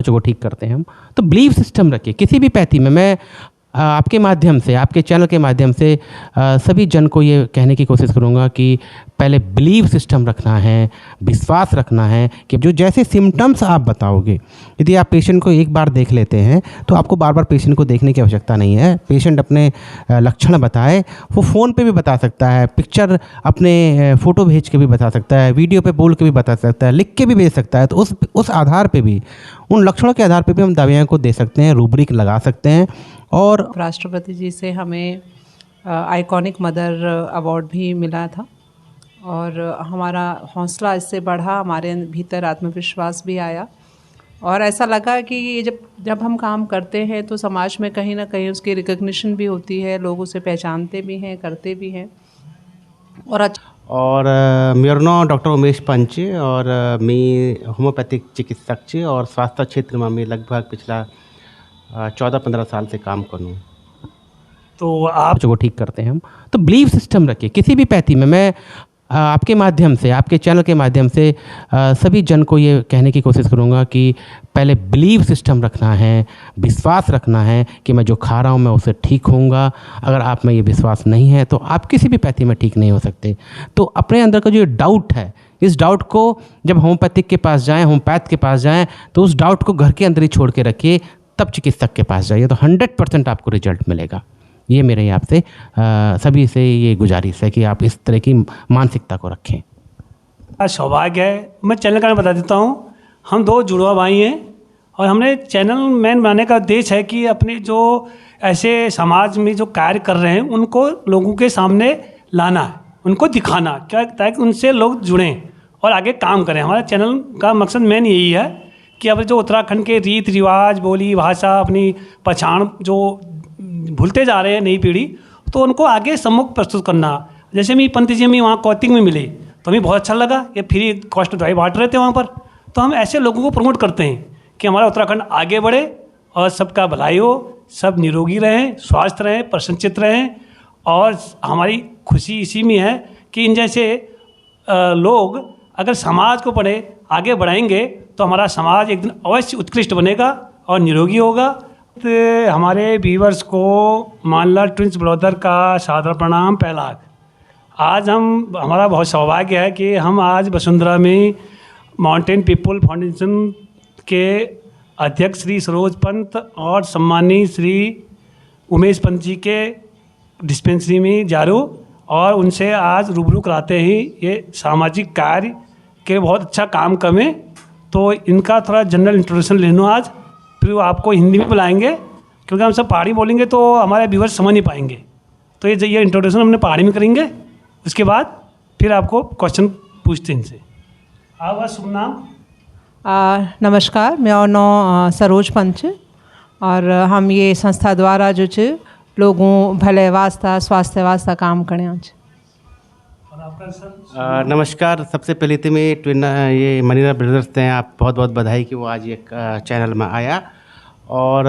बच्चों को ठीक करते हैं हम। तो बिलीव सिस्टम रखिए किसी भी पैथी में। मैं आपके माध्यम से, आपके चैनल के माध्यम से सभी जन को ये कहने की कोशिश करूँगा कि पहले बिलीव सिस्टम रखना है, विश्वास रखना है कि जो जैसे सिम्टम्स आप बताओगे, यदि आप पेशेंट को एक बार देख लेते हैं तो आपको बार बार पेशेंट को देखने की आवश्यकता नहीं है। पेशेंट अपने लक्षण बताए, वो फ़ोन पे भी बता सकता है, पिक्चर अपने फ़ोटो भेज के भी बता सकता है, वीडियो पे बोल के भी बता सकता है, लिख के भी भेज सकता है। तो उस आधार पे भी, उन लक्षणों के आधार पे भी हम दवाइयों को दे सकते हैं, रूब्रिक लगा सकते हैं। और राष्ट्रपति जी से हमें आइकॉनिक मदर अवार्ड भी मिला था और हमारा हौसला इससे बढ़ा, हमारे भीतर आत्मविश्वास भी आया और ऐसा लगा कि ये जब हम काम करते हैं तो समाज में कहीं ना कहीं उसकी रिकग्निशन भी होती है, लोग उसे पहचानते भी हैं, करते भी हैं। और मेरा नाम डॉक्टर उमेश पंच और मैं होम्योपैथिक चिकित्सक और स्वास्थ्य क्षेत्र में मैं लगभग पिछला 14-15 साल से काम करूँ। तो आप बच्चों को ठीक करते हैं हम। तो बिलीव सिस्टम रखिए किसी भी पैथी में। मैं आपके माध्यम से, आपके चैनल के माध्यम से सभी जन को ये कहने की कोशिश करूँगा कि पहले बिलीव सिस्टम रखना है, विश्वास रखना है कि मैं जो खा रहा हूँ मैं उससे ठीक होऊंगा। अगर आप में ये विश्वास नहीं है तो आप किसी भी पैथी में ठीक नहीं हो सकते। तो अपने अंदर का जो डाउट है, इस डाउट को जब होम्योपैथिक के पास जाएँ, होम्योपैथ के पास जाएँ, तो उस डाउट को घर के अंदर ही छोड़ के रखिए, तब चिकित्सक के पास जाइए, तो 100% आपको रिजल्ट मिलेगा। ये मेरे आपसे सभी से ये गुजारिश है कि आप इस तरह की मानसिकता को रखें। सौभाग्य है, मैं चैनल का नाम बता देता हूँ। हम 2 जुड़वा भाई हैं और हमने चैनल मैन बनाने का उद्देश्य है कि अपने जो ऐसे समाज में जो कार्य कर रहे हैं उनको लोगों के सामने लाना है, उनको दिखाना, क्या ताकि उनसे लोग जुड़ें और आगे काम करें। हमारा चैनल का मकसद मेन यही है कि अब जो उत्तराखंड के रीत रिवाज, बोली भाषा, अपनी पहचान जो भूलते जा रहे हैं नई पीढ़ी, तो उनको आगे सम्मुख प्रस्तुत करना। जैसे मैं पंत जी में वहाँ कौतिक में मिले तो हमें बहुत अच्छा लगा, ये फ्री कॉस्ट दवाई बांट रहे थे वहाँ पर। तो हम ऐसे लोगों को प्रमोट करते हैं कि हमारा उत्तराखंड आगे बढ़े और सबका भलाई हो, सब निरोगी रहें, स्वस्थ रहें, प्रसन्नचित्त रहें। और हमारी खुशी इसी में है कि इन जैसे लोग अगर समाज को पढ़े आगे बढ़ाएंगे तो हमारा समाज एक दिन अवश्य उत्कृष्ट बनेगा और निरोगी होगा। तो हमारे व्यूअर्स को मानला ट्विंस ब्रदर का सादर प्रणाम पहला। आज हमारा बहुत सौभाग्य है कि हम आज वसुंधरा में माउंटेन पीपल फाउंडेशन के अध्यक्ष श्री सरोज पंत और सम्मानी श्री उमेश पंत जी के डिस्पेंसरी में जारूँ और उनसे आज रूबरू कराते हैं ये सामाजिक कार्य के बहुत अच्छा काम करें। तो इनका थोड़ा जनरल इंट्रोडक्शन ले लूँ आज, फिर वो आपको हिंदी में बुलाएंगे क्योंकि हम सब पहाड़ी बोलेंगे तो हमारे व्यूअर्स समझ नहीं पाएंगे। तो ये इंट्रोडक्शन हमने पहाड़ी में करेंगे, उसके बाद फिर आपको क्वेश्चन पूछते हैं इनसे। आपका शुभ नाम? नमस्कार, मेरा नाम सरोज पंच और हम ये संस्था द्वारा जो च लोगों भले वास्ता, स्वास्थ्य वास्ता काम करें आज। नमस्कार, सबसे पहले तो मैं ये मनीरा ब्रदर्स हैं, आप बहुत बहुत बधाई कि वो आज एक चैनल में आया। और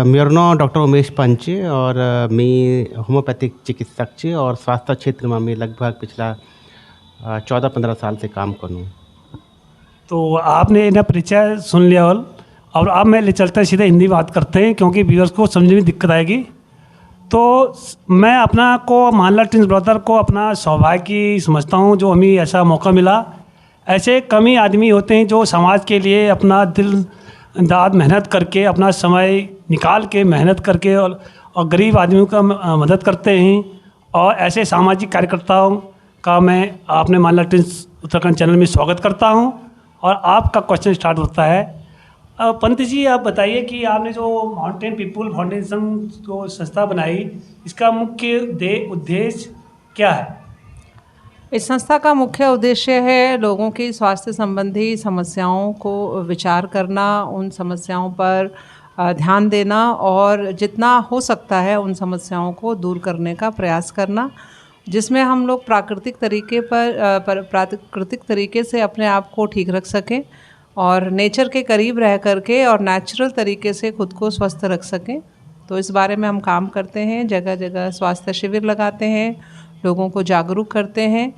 मेरा नाम डॉक्टर उमेश पंच और मैं होम्योपैथिक चिकित्सक और स्वास्थ्य क्षेत्र में मैं लगभग पिछला 14-15 साल से काम करूँ। तो आपने इन्हें परिचय सुन लिया और अब मैं ले चलते सीधे हिंदी बात करते हैं क्योंकि व्यूअर्स को समझने में दिक्कत आएगी। तो मैं अपना को मानला ट्विंस ब्रदर को अपना सौभाग्य समझता हूँ जो हमें ऐसा मौका मिला। ऐसे कम ही आदमी होते हैं जो समाज के लिए अपना दिल दाद मेहनत करके, अपना समय निकाल के मेहनत करके और गरीब आदमियों का मदद करते हैं। और ऐसे सामाजिक कार्यकर्ताओं का मैं आपने मानला ट्विंस उत्तराखंड चैनल में स्वागत करता हूँ। और आपका क्वेश्चन स्टार्ट होता है। पंत जी, आप बताइए कि आपने जो माउंटेन पीपल फाउंडेशन को संस्था बनाई, इसका मुख्य उद्देश्य क्या है? इस संस्था का मुख्य उद्देश्य है लोगों की स्वास्थ्य संबंधी समस्याओं को विचार करना, उन समस्याओं पर ध्यान देना और जितना हो सकता है उन समस्याओं को दूर करने का प्रयास करना, जिसमें हम लोग प्राकृतिक तरीके से अपने आप को ठीक रख सकें और नेचर के करीब रह करके और नेचुरल तरीके से खुद को स्वस्थ रख सकें। तो इस बारे में हम काम करते हैं, जगह जगह स्वास्थ्य शिविर लगाते हैं, लोगों को जागरूक करते हैं,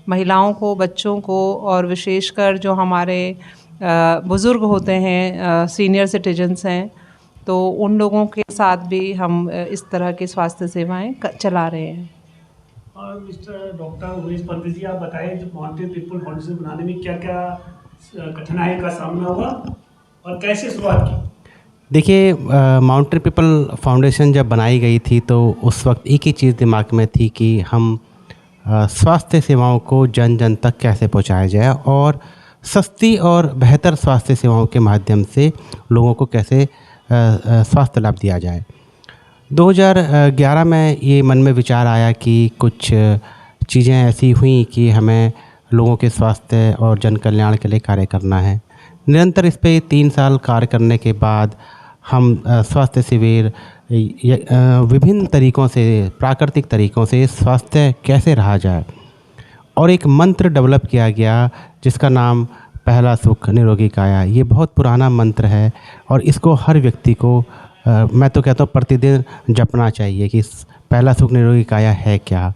महिलाओं को, बच्चों को और विशेषकर जो हमारे बुज़ुर्ग होते हैं, सीनियर सिटीजन्स हैं, तो उन लोगों के साथ भी हम इस तरह की स्वास्थ्य सेवाएं चला रहे हैं। और मिस्टर डॉक्टर उमेश पंत जी, आप बताएं जो माउंटेन पीपल फाउंडेशन बनाने में क्या क्या कठिनाई का सामना हुआ और कैसे शुरुआत की? देखिए, माउंटेन पीपल फाउंडेशन जब बनाई गई थी तो उस वक्त एक ही चीज़ दिमाग में थी कि हम स्वास्थ्य सेवाओं को जन जन तक कैसे पहुंचाया जाए और सस्ती और बेहतर स्वास्थ्य सेवाओं के माध्यम से लोगों को कैसे स्वास्थ्य लाभ दिया जाए। 2011 में ये मन में विचार आया कि कुछ चीज़ें ऐसी हुई कि हमें लोगों के स्वास्थ्य और जन कल्याण के लिए कार्य करना है। निरंतर इस पे 3 साल कार्य करने के बाद हम स्वास्थ्य शिविर विभिन्न तरीक़ों से, प्राकृतिक तरीक़ों से स्वास्थ्य कैसे रहा जाए, और एक मंत्र डेवलप किया गया जिसका नाम पहला सुख निरोगी काया। ये बहुत पुराना मंत्र है और इसको हर व्यक्ति को मैं तो कहता हूँ प्रतिदिन जपना चाहिए कि पहला सुख निरोगी काया है क्या।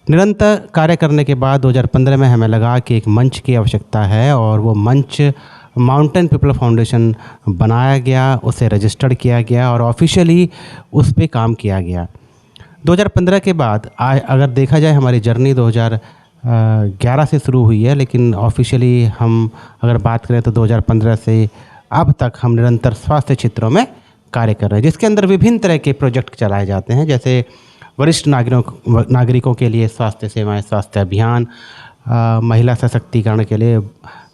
निरंतर कार्य करने के बाद 2015 में हमें लगा कि एक मंच की आवश्यकता है और वो मंच माउंटेन पीपल फाउंडेशन बनाया गया, उसे रजिस्टर्ड किया गया और ऑफिशियली उस पे काम किया गया। 2015 के बाद अगर देखा जाए हमारी जर्नी 2011 से शुरू हुई है, लेकिन ऑफिशियली हम अगर बात करें तो 2015 से अब तक हम निरंतर स्वास्थ्य क्षेत्रों में कार्य कर रहे हैं, जिसके अंदर विभिन्न तरह के प्रोजेक्ट चलाए जाते हैं, जैसे वरिष्ठ नागरिकों के लिए स्वास्थ्य सेवाएं, स्वास्थ्य अभियान, महिला सशक्तिकरण के लिए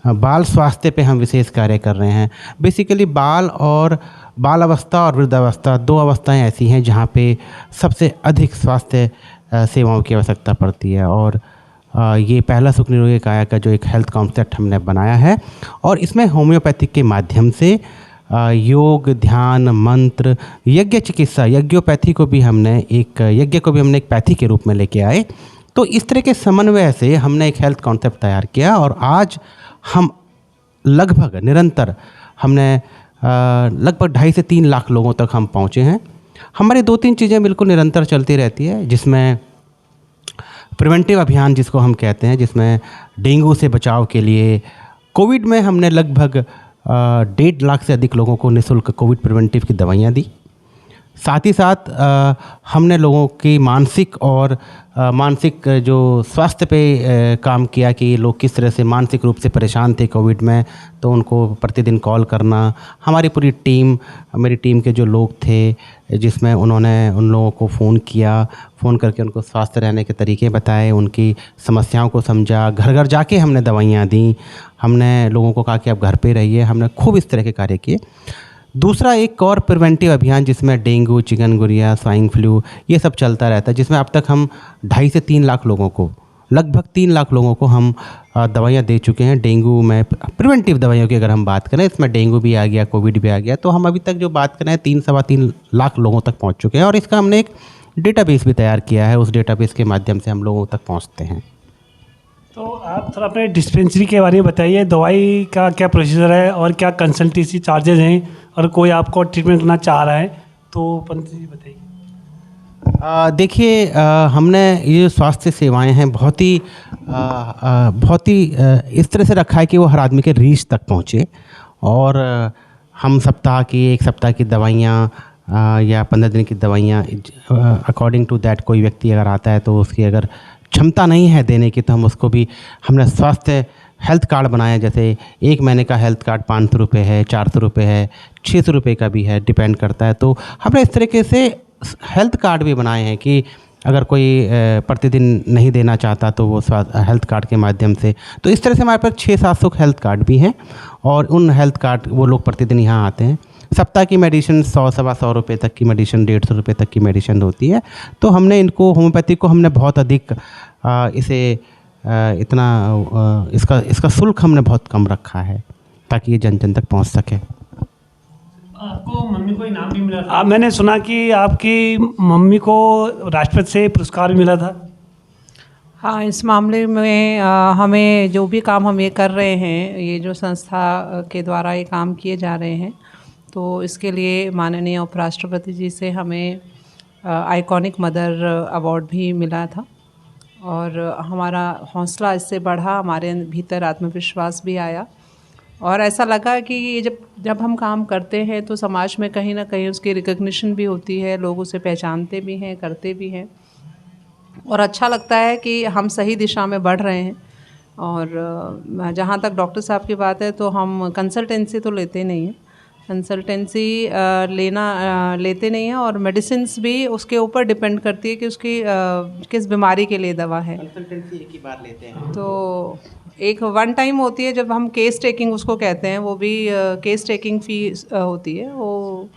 बाल स्वास्थ्य पे हम विशेष कार्य कर रहे हैं। बेसिकली बाल अवस्था और वृद्धावस्था 2 अवस्थाएं ऐसी हैं जहाँ पे सबसे अधिक स्वास्थ्य सेवाओं की आवश्यकता पड़ती है। और ये पहला सुख निरोगी काया का जो एक हेल्थ कॉन्सेप्ट हमने बनाया है और इसमें होम्योपैथिक के माध्यम से योग, ध्यान, मंत्र, यज्ञ चिकित्सा, यज्ञोपैथी को भी हमने एक पैथी के रूप में लेके आए। तो इस तरह के समन्वय से हमने एक हेल्थ कॉन्सेप्ट तैयार किया और आज हम लगभग निरंतर हमने लगभग 2.5 से 3 लाख लोगों तक हम पहुँचे हैं। हमारी 2-3 चीज़ें बिल्कुल निरंतर चलती रहती है, जिसमें प्रिवेंटिव अभियान जिसको हम कहते हैं, जिसमें डेंगू से बचाव के लिए कोविड में हमने लगभग 1.5 लाख से अधिक लोगों को निःशुल्क कोविड प्रिवेंटिव की दवाइयाँ दी। साथ ही साथ हमने लोगों की मानसिक जो स्वास्थ्य पे काम किया कि लोग किस तरह से मानसिक रूप से परेशान थे कोविड में, तो उनको प्रतिदिन कॉल करना। हमारी पूरी टीम, मेरी टीम के जो लोग थे, जिसमें उन्होंने उन लोगों को फ़ोन करके उनको स्वस्थ रहने के तरीके बताए, उनकी समस्याओं को समझा, घर घर जाके हमने दवाइयाँ दी, हमने लोगों को कहा कि आप घर पे रहिए। हमने खूब इस तरह के कार्य किए। दूसरा एक और प्रिवेंटिव अभियान जिसमें डेंगू, चिकनगुनिया, स्वाइन फ्लू ये सब चलता रहता है, जिसमें अब तक हम 2.5 से 3 लाख लोगों को, लगभग 3 लाख लोगों को हम दवाइयाँ दे चुके हैं। डेंगू में प्रिवेंटिव दवाइयों की अगर हम बात करें, इसमें डेंगू भी आ गया, कोविड भी आ गया, तो हम अभी तक जो बात करें 3-3.25 लाख लोगों तक पहुँच चुके हैं और इसका हमने एक डेटाबेस भी तैयार किया है। उस डेटाबेस के माध्यम से हम लोगों तक पहुँचते हैं। तो आप थोड़ा अपने डिस्पेंसरी के बारे में बताइए, दवाई का क्या प्रोसीजर है और क्या कंसल्टेंसी चार्जेज हैं, और कोई आपको ट्रीटमेंट करना चाह रहा है तो पंत जी बताइए। देखिए, हमने ये स्वास्थ्य सेवाएं हैं बहुत ही इस तरह से रखा है कि वो हर आदमी के रीच तक पहुँचे। और हम एक सप्ताह की दवाइयाँ या 15 दिन की दवाइयाँ अकॉर्डिंग टू दैट, कोई व्यक्ति अगर आता है तो उसकी अगर क्षमता नहीं है देने की, तो हम उसको भी हमने स्वास्थ्य हेल्थ कार्ड बनाया। जैसे 1 महीने का हेल्थ कार्ड 500 रुपये है, 400 रुपये है, 600 रुपये का भी है, डिपेंड करता है। तो हमने इस तरीके से हेल्थ कार्ड भी बनाए हैं कि अगर कोई प्रतिदिन नहीं देना चाहता तो वो हेल्थ कार्ड के माध्यम से, तो इस तरह से हमारे पास 600-700 हेल्थ कार्ड भी हैं और उन हेल्थ कार्ड वो लोग प्रतिदिन यहाँ आते हैं। सप्ताह की मेडिसिन 100-125 रुपये तक की मेडिसिन, 150 रुपये तक की मेडिसिन होती है। तो हमने इनको होम्योपैथिक को हमने बहुत अधिक इसका शुल्क हमने बहुत कम रखा है ताकि ये जन जन तक पहुंच सके। आपको मम्मी को इनाम भी मिला था? मैंने सुना कि आपकी मम्मी को राष्ट्रपति से पुरस्कार भी मिला था। हाँ, इस मामले में हमें जो भी काम हम ये कर रहे हैं, ये जो संस्था के द्वारा ये काम किए जा रहे हैं, तो इसके लिए माननीय उपराष्ट्रपति जी से हमें आइकॉनिक मदर अवार्ड भी मिला था और हमारा हौसला इससे बढ़ा, हमारे भीतर आत्मविश्वास भी आया और ऐसा लगा कि ये जब जब हम काम करते हैं तो समाज में कहीं ना कहीं उसकी रिकग्निशन भी होती है, लोग उसे पहचानते भी हैं, करते भी हैं, और अच्छा लगता है कि हम सही दिशा में बढ़ रहे हैं। और जहाँ तक डॉक्टर साहब की बात है तो हम कंसल्टेंसी तो लेते नहीं हैं, कंसल्टेंसी लेते नहीं हैं, और मेडिसिन्स भी उसके ऊपर डिपेंड करती है कि उसकी किस बीमारी के लिए दवा है। कंसल्टेंसी एक ही बार लेते हैं तो एक वन टाइम होती है जब हम केस टेकिंग उसको कहते हैं, वो भी केस टेकिंग फीस होती है, वो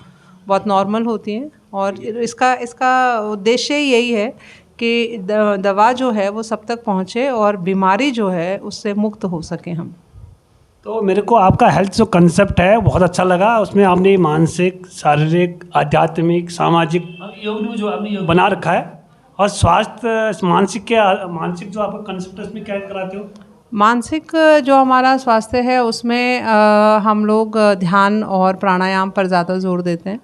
बहुत नॉर्मल होती है। और इसका इसका उद्देश्य यही है कि दवा जो है वो सब तक पहुँचे और बीमारी जो है उससे मुक्त हो सके हम। तो मेरे को आपका हेल्थ जो कंसेप्ट है बहुत अच्छा लगा। उसमें आपने मानसिक, शारीरिक, आध्यात्मिक, सामाजिक योग भी जो आपने योग बना रखा है। और स्वास्थ्य मानसिक जो आपका कंसेप्ट है उसमें क्या कराते हो? मानसिक जो हमारा स्वास्थ्य है उसमें हम लोग ध्यान और प्राणायाम पर ज़्यादा जोर देते हैं,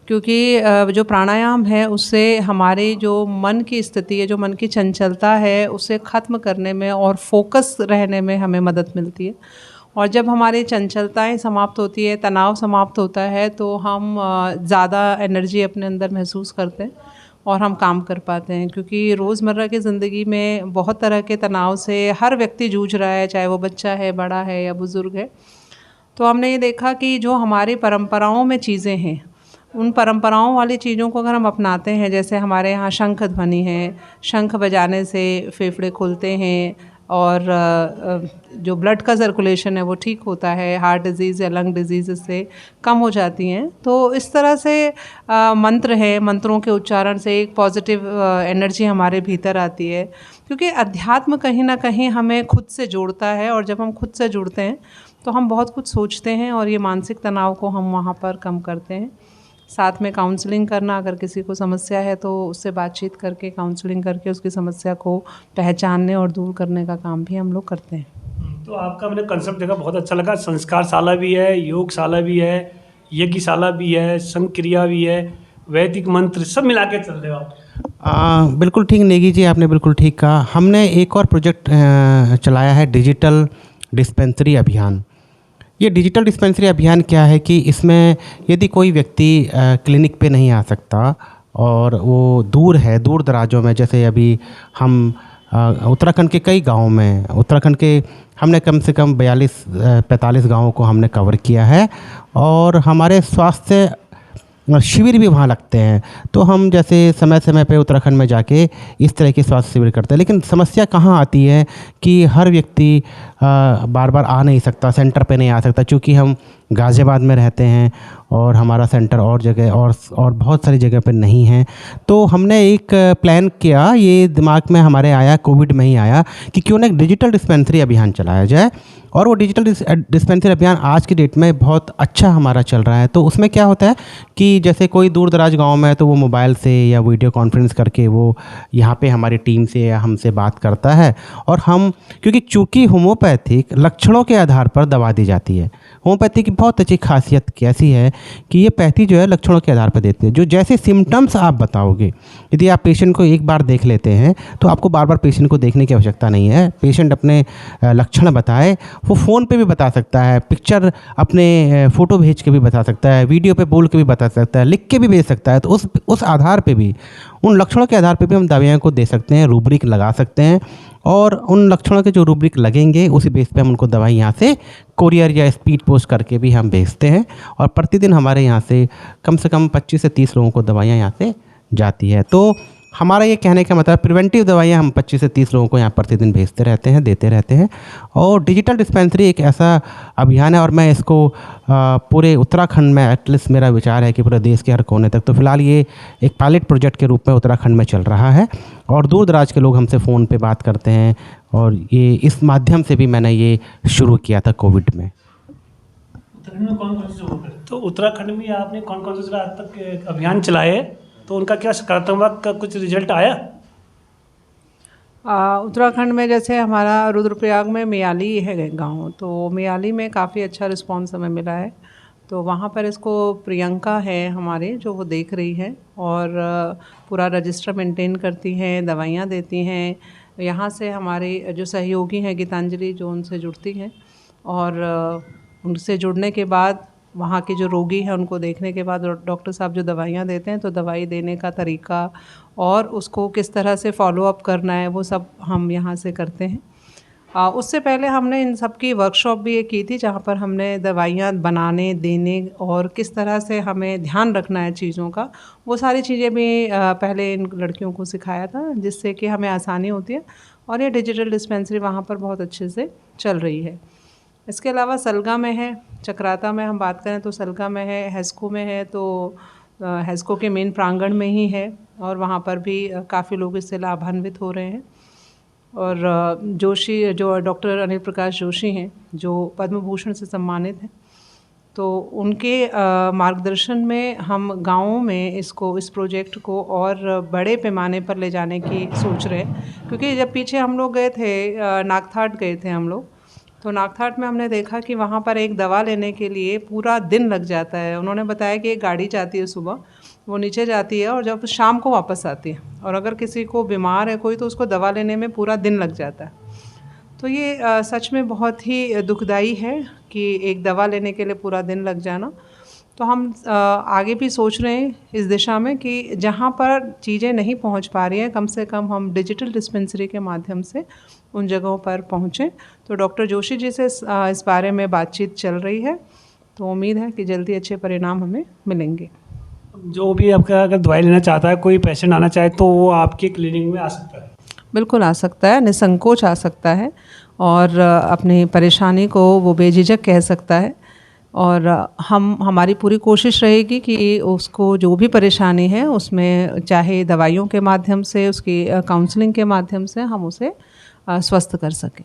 क्योंकि जो प्राणायाम है उससे हमारे जो मन की स्थिति है, जो मन की चंचलता है, उसे ख़त्म करने में और फोकस रहने में हमें मदद मिलती है। और जब हमारी चंचलताएं समाप्त होती है, तनाव समाप्त होता है, तो हम ज़्यादा एनर्जी अपने अंदर महसूस करते हैं और हम काम कर पाते हैं। क्योंकि रोज़मर्रा की ज़िंदगी में बहुत तरह के तनाव से हर व्यक्ति जूझ रहा है, चाहे वो बच्चा है, बड़ा है या बुज़ुर्ग है। तो हमने ये देखा कि जो हमारी परंपराओं में चीज़ें हैं, उन परंपराओं वाली चीज़ों को अगर हम अपनाते हैं, जैसे हमारे यहाँ शंख ध्वनि है, शंख बजाने से फेफड़े खुलते हैं और जो ब्लड का सर्कुलेशन है वो ठीक होता है, हार्ट डिजीज़ या लंग डिजीज़ इससे कम हो जाती हैं। तो इस तरह से मंत्र है, मंत्रों के उच्चारण से एक पॉजिटिव एनर्जी हमारे भीतर आती है, क्योंकि अध्यात्म कहीं ना कहीं हमें खुद से जोड़ता है, और जब हम खुद से जुड़ते हैं तो हम बहुत कुछ सोचते हैं और ये मानसिक तनाव को हम वहाँ पर कम करते हैं। साथ में काउंसलिंग करना, अगर किसी को समस्या है तो उससे बातचीत करके, काउंसलिंग करके उसकी समस्या को पहचानने और दूर करने का काम भी हम लोग करते हैं। तो आपका मैंने कंसेप्ट देखा, बहुत अच्छा लगा। संस्कारशाला भी है, योगशाला भी है, यज्ञशाला भी है, संक्रिया भी है, वैदिक मंत्र सब मिला के चल रहे हो आप। बिल्कुल ठीक नेगी जी, आपने बिल्कुल ठीक कहा। हमने एक और प्रोजेक्ट चलाया है, डिजिटल डिस्पेंसरी अभियान। ये डिजिटल डिस्पेंसरी अभियान क्या है कि इसमें यदि कोई व्यक्ति क्लिनिक पे नहीं आ सकता और वो दूर है, दूर दराजों में, जैसे अभी हम उत्तराखंड के कई गाँव में, उत्तराखंड के हमने कम से कम 42-45 गाँवों को हमने कवर किया है, और हमारे स्वास्थ्य शिविर भी वहाँ लगते हैं। तो हम जैसे समय समय पे उत्तराखंड में जाके इस तरह के स्वास्थ्य शिविर करते हैं। लेकिन समस्या कहाँ आती है कि हर व्यक्ति बार बार आ नहीं सकता, सेंटर पे नहीं आ सकता, क्योंकि हम गाज़ियाबाद में रहते हैं और हमारा सेंटर और जगह और बहुत सारी जगह पे नहीं है। तो हमने एक प्लान किया, ये दिमाग में हमारे आया, कोविड में ही आया, कि क्यों ना एक डिजिटल डिस्पेंसरी अभियान चलाया जाए। और वो डिजिटल डिस्पेंसरी अभियान आज की डेट में बहुत अच्छा हमारा चल रहा है। तो उसमें क्या होता है कि जैसे कोई दूर दराज गाँव में है तो वो मोबाइल से या वीडियो कॉन्फ्रेंस करके वो यहाँ पे हमारी टीम से या हमसे बात करता है। और हम, क्योंकि चूँकि होम्योपैथिक लक्षणों के आधार पर दवा दी जाती है, होम्योपैथी की बहुत अच्छी खासियत कैसी है कि ये पैथी जो है लक्षणों के आधार पर देती है। जो जैसे सिम्टम्स आप बताओगे, यदि आप पेशेंट को एक बार देख लेते हैं तो आपको बार बार पेशेंट को देखने की आवश्यकता नहीं है। पेशेंट अपने लक्षण बताए, वो फ़ोन पे भी बता सकता है, पिक्चर अपने फ़ोटो भेज के भी बता सकता है, वीडियो पे बोल के भी बता सकता है, लिख के भी भेज सकता है। तो उस आधार पे भी, उन लक्षणों के आधार पे भी हम दवाइयों को दे सकते हैं, रूब्रिक लगा सकते हैं। और उन लक्षणों के जो रूब्रिक लगेंगे उसी बेस पे हम उनको दवाई यहाँ से कोरियर या स्पीड पोस्ट करके भी हम भेजते हैं। और प्रतिदिन हमारे यहाँ से कम 25 से 30 लोगों को दवाइयाँ यहाँ से जाती है। तो हमारा ये कहने का मतलब, प्रिवेंटिव दवाइयाँ हम 25 से 30 लोगों को यहाँ प्रतिदिन भेजते रहते हैं, देते रहते हैं। और डिजिटल डिस्पेंसरी एक ऐसा अभियान है, और मैं इसको पूरे उत्तराखंड में, एटलीस्ट मेरा विचार है कि पूरे देश के हर कोने तक, तो फिलहाल ये एक पायलट प्रोजेक्ट के रूप में उत्तराखंड में चल रहा है। और दूर दराज के लोग हमसे फ़ोन पे बात करते हैं, और ये इस माध्यम से भी मैंने ये शुरू किया था कोविड में। उत्तराखंड में कौन कौन सी जगह पर, तो उत्तराखंड में आपने कौन कौन से आज तक अभियान चलाए, तो उनका क्या सकारात्मक का कुछ रिजल्ट आया? उत्तराखंड में जैसे हमारा रुद्रप्रयाग में मियाली है गांव, तो मियाली में काफ़ी अच्छा रिस्पांस हमें मिला है। तो वहाँ पर इसको प्रियंका है हमारे, जो वो देख रही है और पूरा रजिस्टर मेंटेन करती हैं, दवाइयाँ देती हैं। यहाँ से हमारे जो सहयोगी हैं गीतांजलि, जो उनसे जुड़ती हैं, और उनसे जुड़ने के बाद वहाँ के जो रोगी हैं उनको देखने के बाद डॉक्टर साहब जो दवाइयाँ देते हैं तो दवाई देने का तरीका और उसको किस तरह से फॉलो अप करना है वो सब हम यहाँ से करते हैं। उससे पहले हमने इन सब की वर्कशॉप भी एक की थी जहाँ पर हमने दवाइयाँ बनाने देने और किस तरह से हमें ध्यान रखना है चीज़ों का, वो सारी चीज़ें भी पहले इन लड़कियों को सिखाया था, जिससे कि हमें आसानी होती है। और ये डिजिटल डिस्पेंसरी वहाँ पर बहुत अच्छे से चल रही है। इसके अलावा सलगा में है, चक्राता में हम बात करें तो सलगा में है, हेस्को में है तो हेस्को के मेन प्रांगण में ही है और वहाँ पर भी काफ़ी लोग इससे लाभान्वित हो रहे हैं। और जोशी जो डॉक्टर अनिल प्रकाश जोशी हैं जो पद्म भूषण से सम्मानित हैं, तो उनके मार्गदर्शन में हम गाँवों में इस प्रोजेक्ट को और बड़े पैमाने पर ले जाने की सोच रहे हैं। क्योंकि जब पीछे हम लोग गए थे, नागथाट गए थे हम लोग, तो नागथाट में हमने देखा कि वहाँ पर एक दवा लेने के लिए पूरा दिन लग जाता है। उन्होंने बताया कि एक गाड़ी जाती है सुबह, वो नीचे जाती है और जब शाम को वापस आती है, और अगर किसी को बीमार है कोई तो उसको दवा लेने में पूरा दिन लग जाता है। तो ये सच में बहुत ही दुखदाई है कि एक दवा लेने के लिए पूरा दिन लग जाना। तो हम आगे भी सोच रहे हैं इस दिशा में कि जहाँ पर चीज़ें नहीं पहुँच पा रही हैं, कम से कम हम डिजिटल डिस्पेंसरी के माध्यम से उन जगहों पर पहुँचें। तो डॉक्टर जोशी जी से इस बारे में बातचीत चल रही है, तो उम्मीद है कि जल्दी अच्छे परिणाम हमें मिलेंगे। जो भी आपका अगर दवाई लेना चाहता है, कोई पेशेंट आना चाहे तो वो आपके क्लिनिक में आ सकता है? बिल्कुल आ सकता है, निसंकोच आ सकता है और अपनी परेशानी को वो बेझिझक कह सकता है। और हमारी पूरी कोशिश रहेगी कि उसको जो भी परेशानी है उसमें चाहे दवाइयों के माध्यम से, उसकी काउंसलिंग के माध्यम से हम उसे स्वस्थ कर सकें।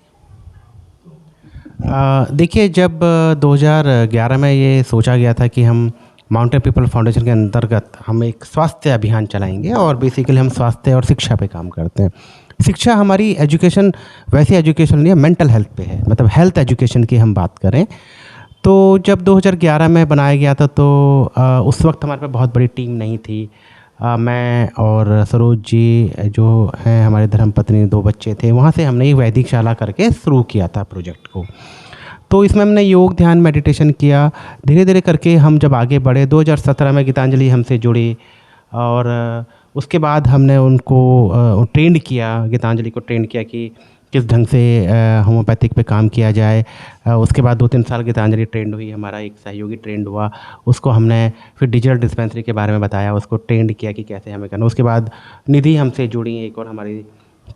देखिए, जब 2011 में ये सोचा गया था कि हम माउंटेन पीपल फाउंडेशन के अंतर्गत हम एक स्वास्थ्य अभियान चलाएंगे और बेसिकली हम स्वास्थ्य और शिक्षा पे काम करते हैं। शिक्षा हमारी एजुकेशन वैसी एजुकेशन नहीं है, मेंटल हेल्थ पे है, मतलब हेल्थ एजुकेशन की हम बात करें तो जब 2011 में बनाया गया था तो उस वक्त हमारे पास बहुत बड़ी टीम नहीं थी। मैं और सरोज जी जो हैं हमारे धर्मपत्नी, 2 बच्चे थे, वहाँ से हमने एक वैदिक शाला करके शुरू किया था प्रोजेक्ट को। तो इसमें हमने योग, ध्यान, मेडिटेशन किया। धीरे धीरे करके हम जब आगे बढ़े, 2017 में गीतांजलि हमसे जुड़ी और उसके बाद हमने उनको ट्रेंड किया, गीतांजलि को ट्रेंड किया कि किस ढंग से होम्योपैथिक पे काम किया जाए। उसके बाद 2-3 साल गीतांजलि ट्रेंड हुई, हमारा एक सहयोगी ट्रेंड हुआ, उसको हमने फिर डिजिटल डिस्पेंसरी के बारे में बताया, उसको ट्रेंड किया कि कैसे हमें करना। उसके बाद निधि हमसे जुड़ी, एक और हमारी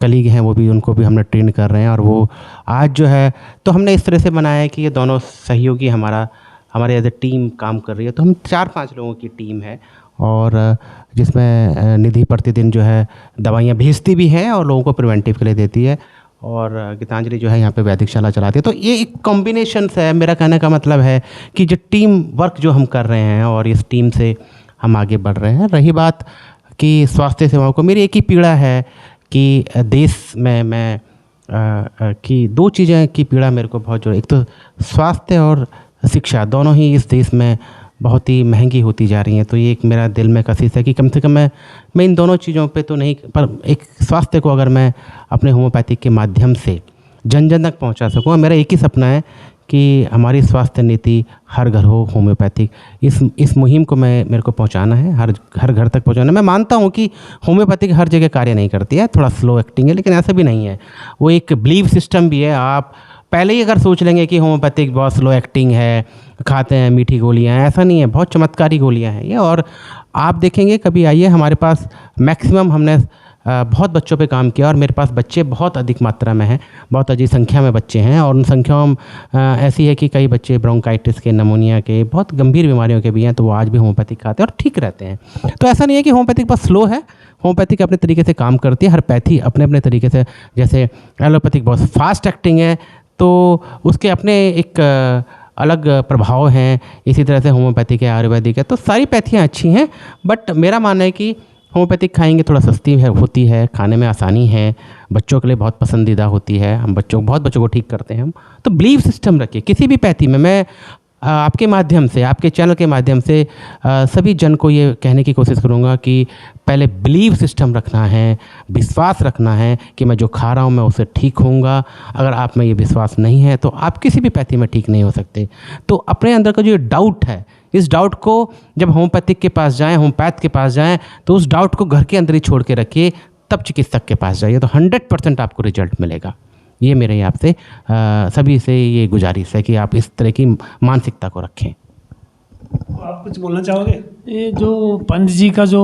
कलीग हैं, वो भी, उनको भी हमने ट्रेंड कर रहे हैं और वो आज जो है, तो हमने इस तरह से बनाया है कि ये दोनों सहयोगी हमारे एज ए टीम काम कर रही है। तो हम 4-5 लोगों की टीम है और जिसमें निधि प्रतिदिन जो है दवाइयाँ भेजती भी है और लोगों को प्रिवेंटिव के लिए देती है और गीतांजलि जो है यहाँ पे वैदिक शाला चलाती है। तो ये एक कॉम्बिनेशन है। मेरा कहने का मतलब है कि जो टीम वर्क जो हम कर रहे हैं और इस टीम से हम आगे बढ़ रहे हैं। रही बात कि स्वास्थ्य सेवाओं को, मेरी एक ही पीड़ा है कि देश में मैं कि 2 चीज़ें की पीड़ा मेरे को बहुत जोड़, एक तो स्वास्थ्य और शिक्षा, दोनों ही इस देश में बहुत ही महंगी होती जा रही हैं। तो ये एक मेरा दिल में कशिश है कि कम से कम मैं इन दोनों चीज़ों पे तो नहीं, पर एक स्वास्थ्य को अगर मैं अपने होम्योपैथिक के माध्यम से जन जन तक पहुंचा सकूँ। मेरा एक ही सपना है कि हमारी स्वास्थ्य नीति हर घर हो होम्योपैथिक। इस मुहिम को मेरे को पहुंचाना है, हर घर तक पहुंचाना। मैं मानता हूं कि होम्योपैथिक हर जगह कार्य नहीं करती है, थोड़ा स्लो एक्टिंग है, लेकिन ऐसा भी नहीं है। वो एक बिलीव सिस्टम भी है। आप पहले ही अगर सोच लेंगे कि होम्योपैथिक बहुत स्लो एक्टिंग है, खाते हैं मीठी गोलियां, ऐसा नहीं है, बहुत चमत्कारी गोलियां हैं ये। और आप देखेंगे, कभी आइए हमारे पास, मैक्सिमम हमने बहुत बच्चों पे काम किया और मेरे पास बच्चे बहुत अधिक मात्रा में हैं, बहुत अधिक संख्या में बच्चे हैं और उन संख्याओं ऐसी है कि कई बच्चे ब्रोंकाइटिस के, नमोनिया के, बहुत गंभीर बीमारियों के भी हैं, तो वो आज भी होम्योपैथिक खाते हैं और ठीक रहते हैं। तो ऐसा नहीं है कि होम्योपैथिक बहुत स्लो है, होम्योपैथिक अपने तरीके से काम करती है, हर पैथी अपने अपने तरीके से। जैसे एलोपैथिक बहुत फास्ट एक्टिंग है तो उसके अपने एक अलग प्रभाव हैं, इसी तरह से होम्योपैथिक है, आयुर्वेदिक है, तो सारी पैथियाँ अच्छी हैं। बट मेरा मानना है कि होम्योपैथिक खाएंगे थोड़ा सस्ती होती है, खाने में आसानी है, बच्चों के लिए बहुत पसंदीदा होती है, हम बहुत बच्चों को ठीक करते हैं हम। तो बिलीव सिस्टम रखिए किसी भी पैथी में। मैं आपके माध्यम से, आपके चैनल के माध्यम से सभी जन को ये कहने की कोशिश करूँगा कि पहले बिलीव सिस्टम रखना है, विश्वास रखना है कि मैं जो खा रहा हूँ मैं उससे ठीक होऊंगा। अगर आप में ये विश्वास नहीं है तो आप किसी भी पैथी में ठीक नहीं हो सकते। तो अपने अंदर का जो डाउट है, इस डाउट को जब होम्योपैथिक के पास जाएं, होम्योपैथ के पास जाएं, तो उस डाउट को घर के अंदर ही छोड़ के रखिए, तब चिकित्सक के पास जाइए, तो 100% आपको रिजल्ट मिलेगा। ये मेरे आपसे सभी से ये गुजारिश है कि आप इस तरह की मानसिकता को रखें। तो आप कुछ बोलना चाहोगे? ये जो पंत जी का जो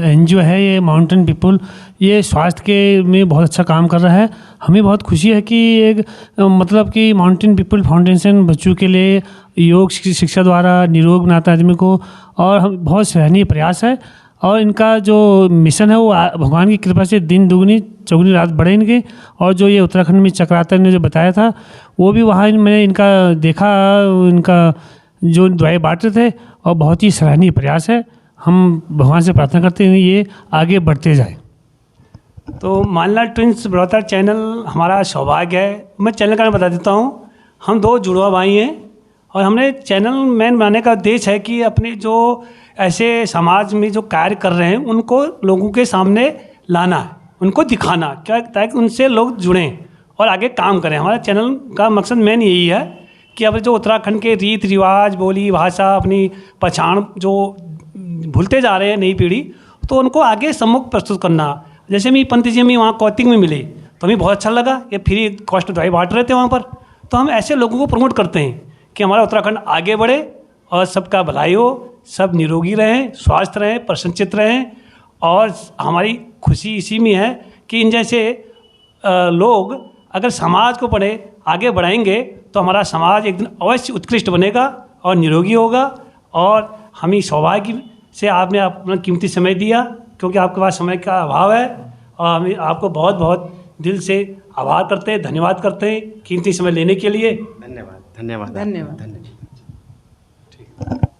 एनजीओ है, ये माउंटेन पीपल, ये स्वास्थ्य के में बहुत अच्छा काम कर रहा है। हमें बहुत खुशी है कि एक मतलब कि माउंटेन पीपल फाउंडेशन बच्चों के लिए योग शिक्षा द्वारा निरोग बनाता है आदमी को, और हम बहुत सराहनीय प्रयास है। और इनका जो मिशन है वो भगवान की कृपा से दिन दुगनी चौगुनी रात बढ़े इनके। और जो ये उत्तराखंड में चक्रातर ने जो बताया था, वो भी वहाँ मैंने इनका देखा, इनका जो दवाई बांटते थे, और बहुत ही सराहनीय प्रयास है। हम भगवान से प्रार्थना करते हैं ये आगे बढ़ते जाए। तो मानलाल ट्विंस ब्रदर चैनल हमारा सौभाग्य है। मैं चैनल का नाम बता देता हूँ। हम 2 जुड़वा भाई हैं और हमने चैनल मैन बनाने का उद्देश्य है कि अपने जो ऐसे समाज में जो कार्य कर रहे हैं उनको लोगों के सामने लाना है, उनको दिखाना, क्या ताकि उनसे लोग जुड़ें और आगे काम करें। हमारा चैनल का मकसद मेन यही है कि अब जो उत्तराखंड के रीत रिवाज, बोली भाषा, अपनी पहचान जो भूलते जा रहे हैं नई पीढ़ी, तो उनको आगे सम्मुख प्रस्तुत करना। जैसे मैं पंत जी हमें वहाँ कौतिक में मिले तो हमें बहुत अच्छा लगा, ये फ्री कॉस्ट दवाई बांट रहे थे वहाँ पर। तो हम ऐसे लोगों को प्रमोट करते हैं कि हमारा उत्तराखंड आगे बढ़े और सबका भलाई हो, सब निरोगी रहें, स्वस्थ रहें, प्रसन्नचित्त रहें। और हमारी खुशी इसी में है कि इन जैसे लोग अगर समाज को पढ़े आगे बढ़ाएंगे तो हमारा समाज एक दिन अवश्य उत्कृष्ट बनेगा और निरोगी होगा। और हमें सौभाग्य से आपने अपना कीमती समय दिया, क्योंकि आपके पास समय का अभाव है, और हमें आपको बहुत बहुत दिल से आभार करते हैं, धन्यवाद करते हैं कीमती समय लेने के लिए। धन्यवाद। धन्यवाद। ठीक।